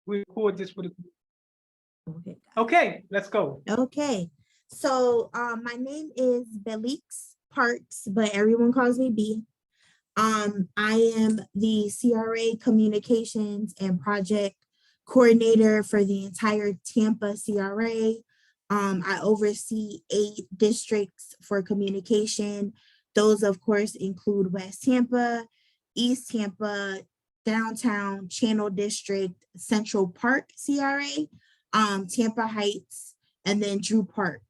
We record this for the. Okay. Okay, let's go. Okay. So my name is Belix Parks, but everyone calls me B. I am the CRA Communications and Project Coordinator for the entire Tampa CRA. I oversee 8 districts for communication. Those, of course, include West Tampa, East Tampa, Downtown, Channel District, Central Park CRA, Tampa Heights, and then Drew Park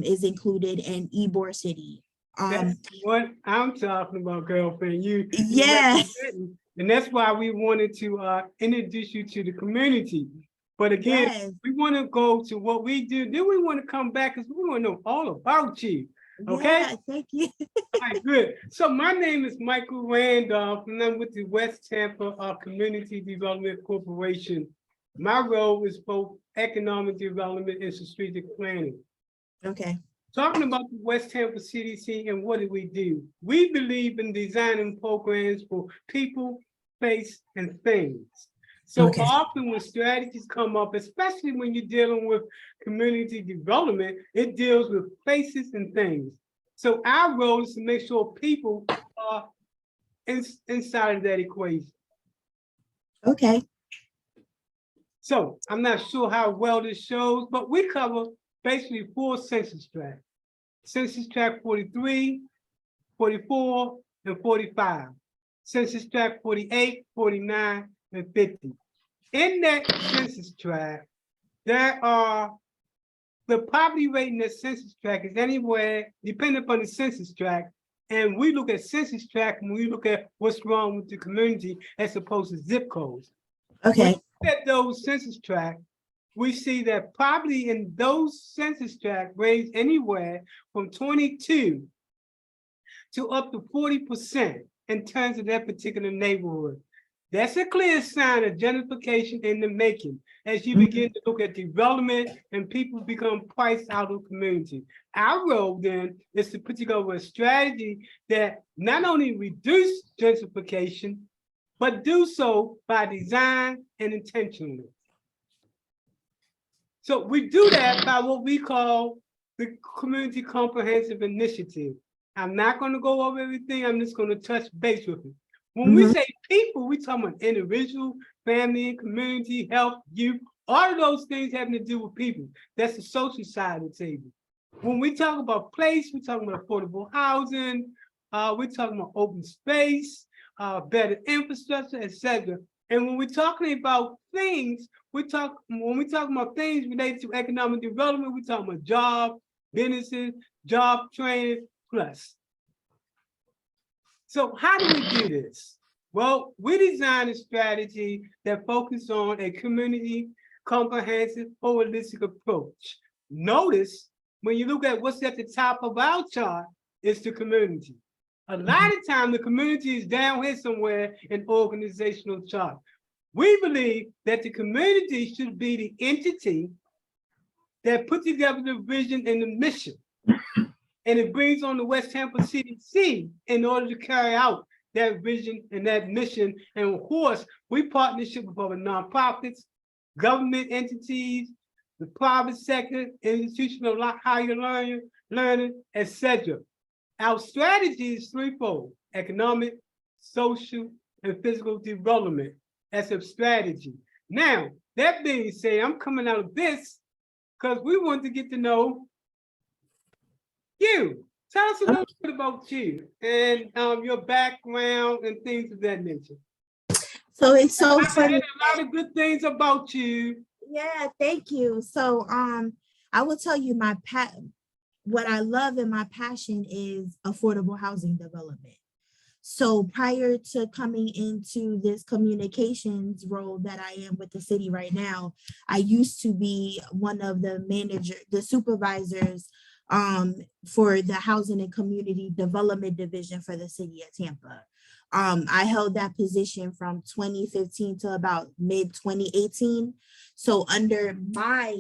is included in Ybor City. That's what I'm talking about, girlfriend. You Yeah. representing, and that's why we wanted to introduce you to the community. But again, Yes. we want to go to what we do. Then we want to come back because we want to know all about you. Okay. Yeah, thank you. All right, good. So my name is Michael Randolph, and I'm with the West Tampa Community Development Corporation. My role is both economic development and strategic planning. Okay. Talking about the West Tampa CDC and what do? We believe in designing programs for people, place, and things. So Okay. often when strategies come up, especially when you're dealing with community development, it deals with places and things. So our role is to make sure people are inside of that equation. Okay. So I'm not sure how well this shows, but we cover basically 4 census tracts. Census tract 43, 44, and 45. Census tract 48, 49, and 50. In that census tract, there are the poverty rate in the census tract is anywhere, depending upon the census tract. And we look at census tract when we look at what's wrong with the community as opposed to zip codes. Okay. When we look at those census tracts, we see that poverty in those census tracts range anywhere from 22 to up to 40% in terms of that particular neighborhood. That's a clear sign of gentrification in the making as you begin to look at development and people become priced out of the community. Our role then is to put together a strategy that not only reduce gentrification, but do so by design and intentionally. So we do that by what we call the Community Comprehensive Initiative. I'm not going to go over everything. I'm just going to touch base with it. When we say people, we talk about individual, family, community, health, youth, all of those things having to do with people. That's the social side of the table. When we talk about place, we're talking about affordable housing, we're talking about open space, better infrastructure, etc. And when we're talking about things, when we talk about things related to economic development, we're talking about jobs, businesses, job training, plus. So how do we do this? Well, we designed a strategy that focuses on a community comprehensive holistic approach. Notice when you look at what's at the top of our chart, it's the community. A lot of time the community is down here somewhere in organizational chart. We believe that the community should be the entity that puts together the vision and the mission. And it brings on the West Tampa CDC in order to carry out that vision and that mission. And of course, we partnership with other nonprofits, government entities, the private sector, institutional higher learning, etc. Our strategy is threefold: economic, social, and physical development as a strategy. Now, that being said, I'm coming out of this because we want to get to know you. Tell us a little bit about you and your background and things of that nature. So it's so funny. A lot of good things about you. Yeah, thank you. So I will tell you what I love and my passion is affordable housing development. So prior to coming into this communications role that I am with the city right now, I used to be one of the supervisors for the Housing and Community Development Division for the city of Tampa. I held that position from 2015 to about mid 2018. So under my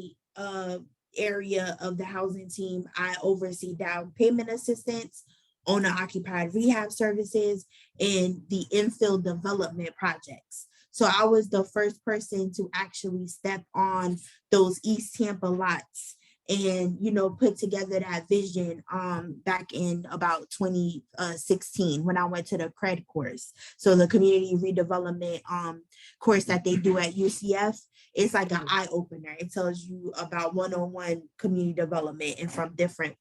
area of the housing team, I oversee down payment assistance, owner occupied rehab services, and the infill development projects. So I was the first person to actually step on those East Tampa lots and, put together that vision back in about 2016 when I went to the CRED course. So the community redevelopment course that they do at UCF, it's like an eye opener. It tells you about one-on-one community development and from different,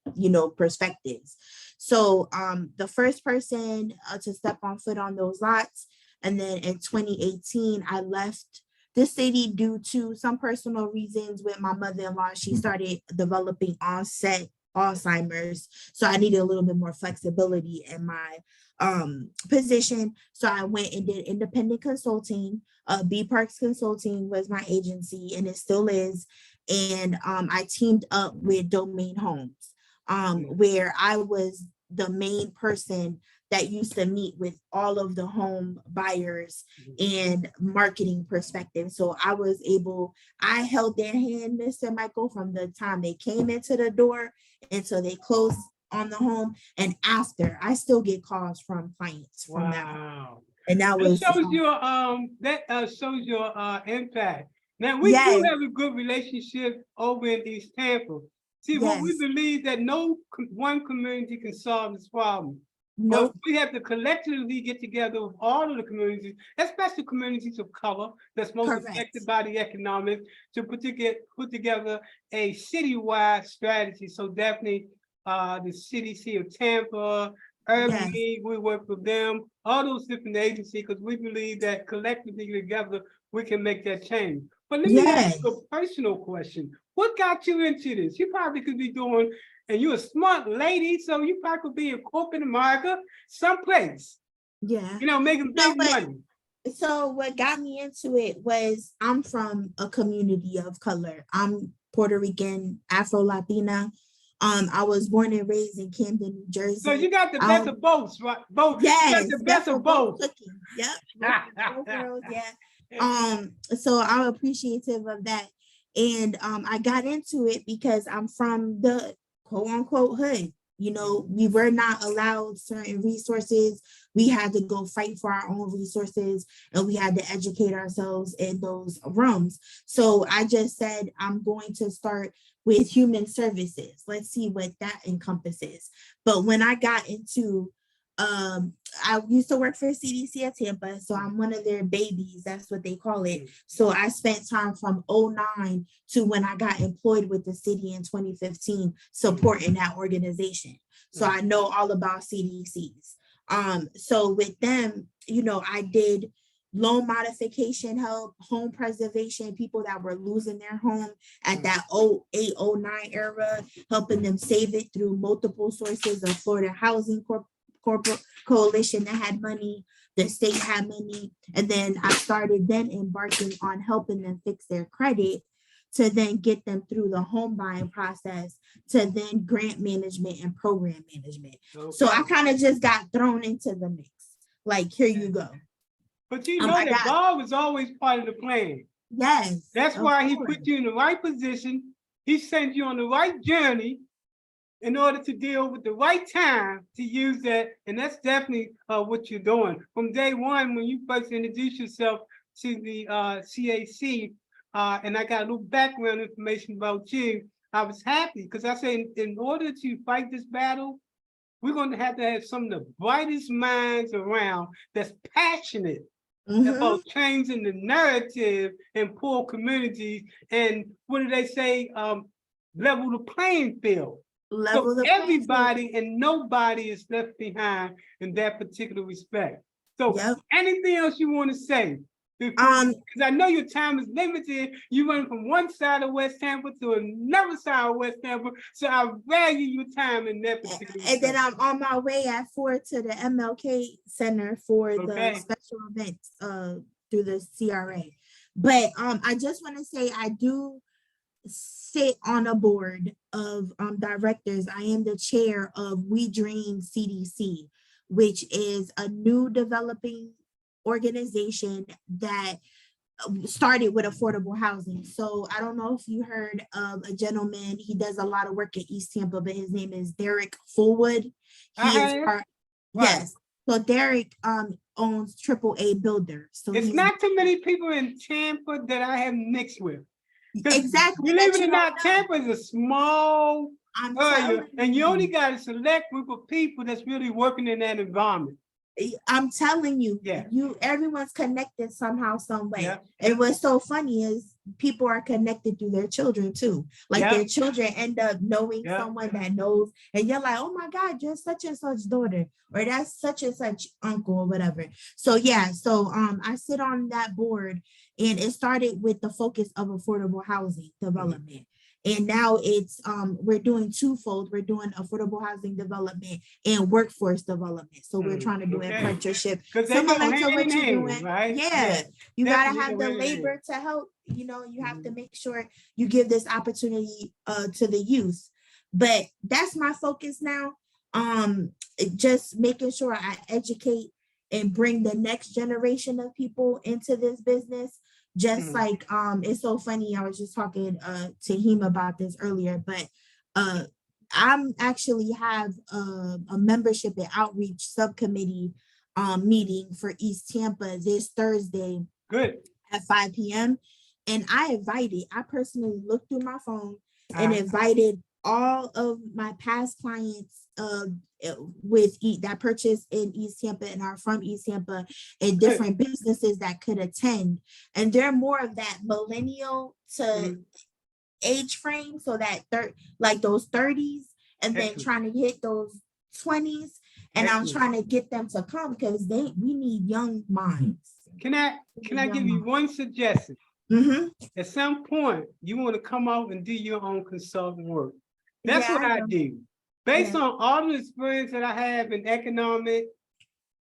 perspectives. So the first person to step on foot on those lots. And then in 2018, I left the city due to some personal reasons with my mother-in-law. She started developing onset Alzheimer's. So I needed a little bit more flexibility in my position. So I went and did independent consulting. B Parks Consulting was my agency, and it still is. And I teamed up with Domain Homes, where I was the main person that used to meet with all of the home buyers and marketing perspective. So I held their hand, Mr. Michael, from the time they came into the door until they closed on the home. And after, I still get calls from clients from that. Wow. And that was shows your impact. Now we do have a good relationship over in East Tampa. See, what we believe that no one community can solve this problem. But we have to collectively get together with all of the communities, especially communities of color that's most affected by the economics, to put together a citywide strategy. So definitely the CDC of Tampa, Urban League, we work with them, all those different agencies, because we believe that collectively together we can make that change. But let me ask you a personal question. What got you into this? You probably could be doing, and you're a smart lady, so you probably could be in corporate America, someplace. Making big money. So what got me into it was I'm from a community of color. I'm Puerto Rican, Afro-Latina. I was born and raised in Camden, New Jersey. So you got the best of both, right? Both. Yes, you got the best of both. Yep. Both girls, so I'm appreciative of that. And I got into it because I'm from the quote unquote hood. We were not allowed certain resources. We had to go fight for our own resources, and we had to educate ourselves in those rooms. So I just said, I'm going to start with human services. Let's see what that encompasses. But when I got into I used to work for CDC at Tampa, so I'm one of their babies. That's what they call it. So I spent time from 2009 to when I got employed with the city in 2015, supporting that organization. So I know all about CDCs. So with them, I did loan modification help, home preservation, people that were losing their home at that 08, 09 era, helping them save it through multiple sources of Florida Housing Corporate Coalition that had money, the state had money, and then I started then embarking on helping them fix their credit to then get them through the home buying process to then grant management and program management. So I kind of just got thrown into the mix. Like, here you go. But that God was always part of the plan. Yes. That's why he put you in the right position. He sent you on the right journey in order to deal with the right time to use that. And that's definitely what you're doing. From day one, when you first introduced yourself to the CAC, and I got a little background information about you, I was happy because I said, in order to fight this battle, we're going to have some of the brightest minds around that's passionate about changing the narrative in poor communities. And what do they say? Level the playing field. So everybody and nobody is left behind in that particular respect. So anything else you want to say? Because I know your time is limited. You went from one side of West Tampa to another side of West Tampa. So I value your time in that particular respect. And then I'm on my way at 4 to the MLK Center for the special events through the CRA. But I just want to say I do sit on a board of directors. I am the chair of We Dream CDC, which is a new developing organization that started with affordable housing. So I don't know if you heard of a gentleman, he does a lot of work in East Tampa, but his name is Derek Fullwood. He is part, yes. So Derek owns AAA Builder. So It's he's not too many people in Tampa that I have mixed with. 'Cause exactly believe that it you or don't not, know. Tampa is a small I'm area, telling and you you. only got a select group of people that's really working in that environment. I'm telling you, Yeah. everyone's connected somehow, some way. Yeah. And what's so funny is people are connected through their children too. Like Yeah. their children end up knowing Yeah. someone that knows, and you're like, oh my God, you're such and such daughter, or that's such and such uncle, or whatever. So yeah, so I sit on that board, and it started with the focus of affordable housing development. And now it's we're doing twofold. We're doing affordable housing development and workforce development. So we're trying to do Okay. apprenticeship, Because they go similar to hand what in you're hand, doing. right? Yeah, you gotta Definitely have go the hand in hand. labor to help. You have to make sure you give this opportunity to the youth. But that's my focus now. Just making sure I educate and bring the next generation of people into this business. Just like it's so funny, I was just talking to him about this earlier, but I'm actually have a membership and outreach subcommittee meeting for East Tampa this Thursday. Good. At 5 p.m. And I personally looked through my phone and invited all of my past clients that purchased in East Tampa and are from East Tampa, and different businesses that could attend. And they're more of that millennial to age frame, so that like those 30s, and then trying to hit those 20s. And I'm trying to get them to come because we need young minds. Can I give you one suggestion? At some point, you want to come out and do your own consulting work. That's what I do. Based on all the experience that I have in economic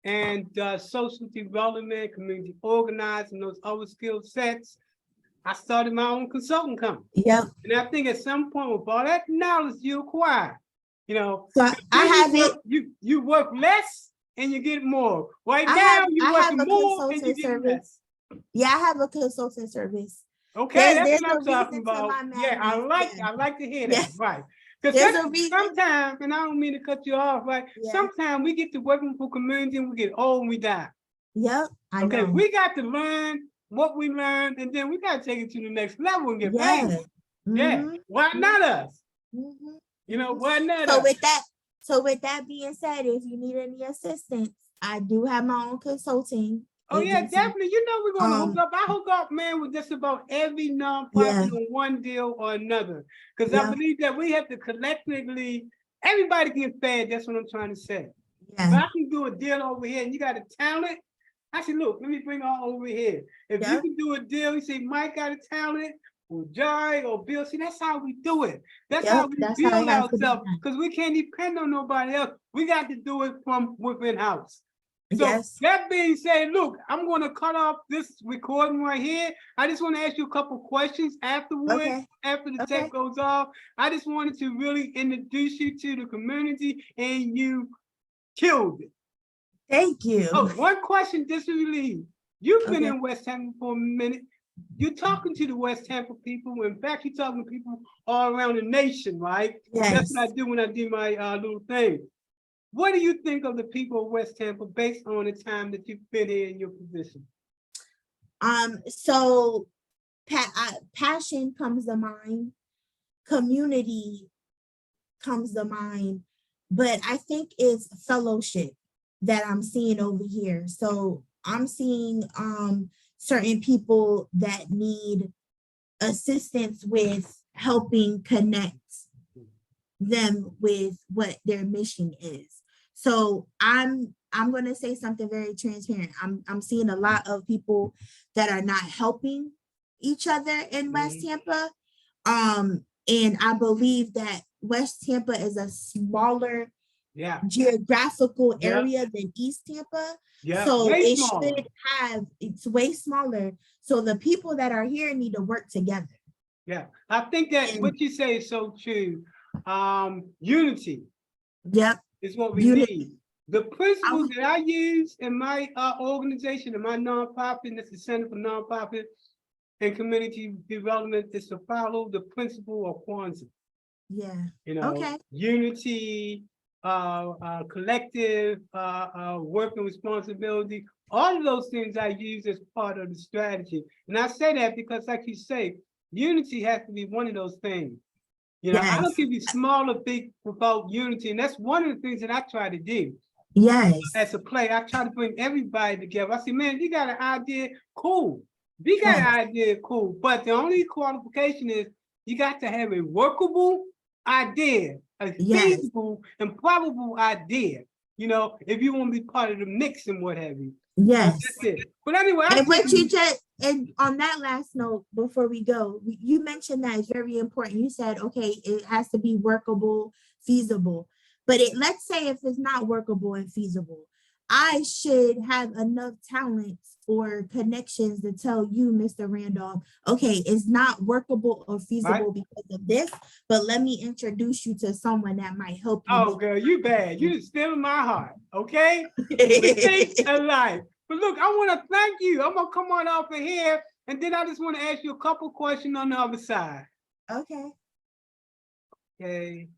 and social development, community organizing, those other skill sets, I started my own consulting company. Yep. And I think at some point, with all that knowledge you acquire, so I have it. You work less and you get more. Right now, you work more and you get less. Yeah, I have a consulting service. Okay, that's what I'm talking about. Yeah, I like to hear that. Right. Because sometimes, and I don't mean to cut you off, right? Sometimes we get to working for community and we get old and we die. Yep. I know. We got to learn what we learned, and then we got to take it to the next level and get paid. Yeah. Why not us? Why not us? So with that being said, if you need any assistance, I do have my own consulting. Oh yeah, definitely. We're gonna hook up. I hook up, man, with just about every nonprofit on one deal or another. Because I believe that we have to collectively, everybody get fed. That's what I'm trying to say. If I can do a deal over here and you got a talent, I said, look, let me bring her over here. If you can do a deal, you say Mike got a talent, or Jai or Bill. See, that's how we do it. That's how we build ourselves, because we can't depend on nobody else. We got to do it from within house. So that being said, look, I'm going to cut off this recording right here. I just want to ask you a couple questions afterwards, after the tape goes off. I just wanted to really introduce you to the community, and you killed it. Thank you. Oh, one question just to relieve. You've been in West Tampa for a minute. You're talking to the West Tampa people. In fact, you're talking to people all around the nation, right? Yes. That's what I do when I do my little thing. What do you think of the people of West Tampa based on the time that you've been here in your position? So passion comes to mind, community comes to mind, but I think it's fellowship that I'm seeing over here. So I'm seeing certain people that need assistance with helping connect them with what their mission is. So I'm going to say something very transparent. I'm seeing a lot of people that are not helping each other in West Tampa. And I believe that West Tampa is a smaller geographical area than East Tampa. So it's way smaller. So the people that are here need to work together. Yeah, I think that what you say is so true. Unity. Yep. Is what we need. The principles that I use in my organization, in my nonprofit, and that's the Center for Nonprofit and Community Development, is to follow the principle of Kwanzaa. Yeah. Unity, collective, working responsibility. All of those things I use as part of the strategy. And I say that because, like you say, unity has to be one of those things. You know, I Yes, don't give you small or big about unity. And that's one of the things that I try to do yes, as a play. I try to bring everybody together. I say, man, you got an idea, cool. We got yes, an idea, cool. But the only qualification is you got to have a workable idea, a yes. feasible and probable idea. You know, if you want to be part of the mix and what have you. Yes. That's it. But anyway, I And what you think just, and on that last note, before we go, you mentioned that it's very important. You said, okay, it has to be workable, feasible. But let's say if it's not workable and feasible, I should have enough talents or connections to tell you, Mr. Randolph, okay, it's not workable or right. feasible because of this, but let me introduce you to someone that might help you Oh, make girl, you bad. You stealing my heart. Okay. We think it. alike. But look, I want to thank you. I'm gonna come on off of here, and then I just want to ask you a couple questions on the other side. Okay. Okay.